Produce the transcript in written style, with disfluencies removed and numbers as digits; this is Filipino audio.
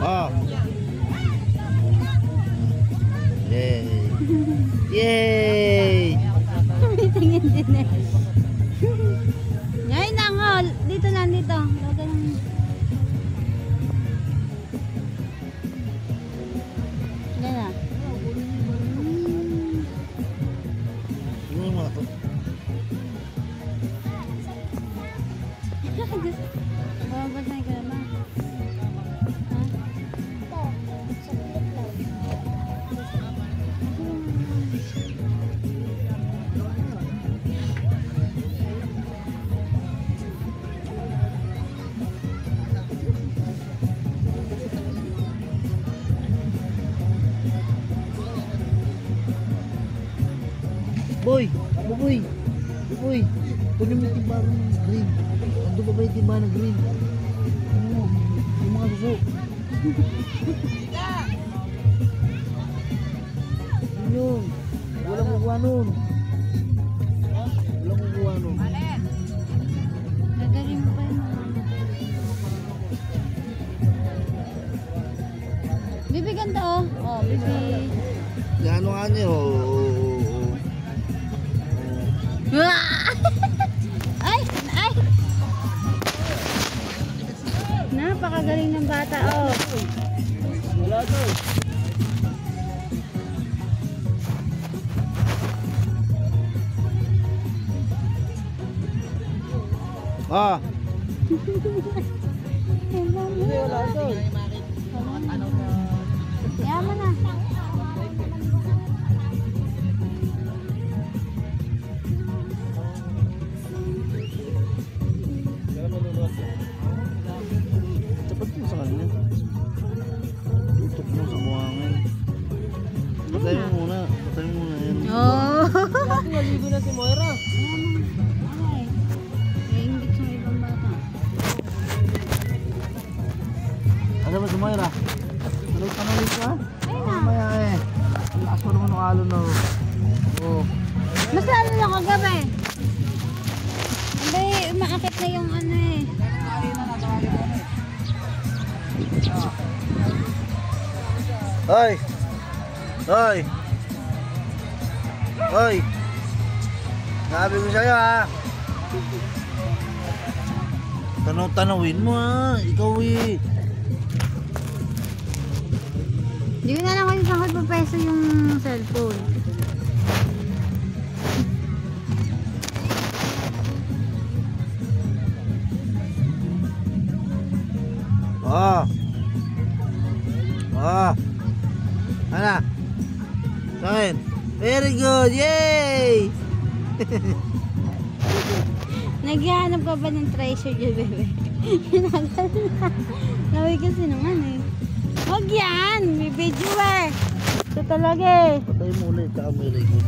Oh. Yay. Yay. Tingin din eh. Ngayon na nga. Dito na, dito. Laga lang. Yan na. Ano yung mga to? Babasahin ka naman. Boy! Boy! Boy! Kunin mo yung timba ng green. Ando ba ba yung timba ng green? Ano? Yung mga suso. Yun yun. Walang kukuha nun. Walang kukuha nun. Dadalhin mo pa yung mga. Bibi ganda oh. Oh, bibi. Gano nga niya Ay! Ay! Napakagaling ng bata oh. Wala to. Ah. Hindi wala to. Yaman na. Dapat mo sa kanya. Tutok mo sa buhangin. Patay mo muna. Patay mo muna yan. Oh. Dati naligo na si Moira. Ay. Naiingit sa ibang bata. Ano ba si Moira? Tanong ka? Ay na. Mamaya eh. Ang lakas mo naman ng alon na. Oh. Mas lalo na kagabi. Abay, umaakit na yung ano eh. Hoy! Hoy! Hoy! Sabi ko sa'yo ha. Tanawin mo ha. Ikaw eh. Hindi ko na lang kung saan ko peso yung cellphone. Oh. Oh. Ano? Sa'kin. Very good. Yay! Naghahanap ka ba ng treasure dyan, bebe? Naway kasi naman eh. Huwag yan! May video eh! Ito talaga eh. Patay mo ulit. Tsaka mo ilay ko.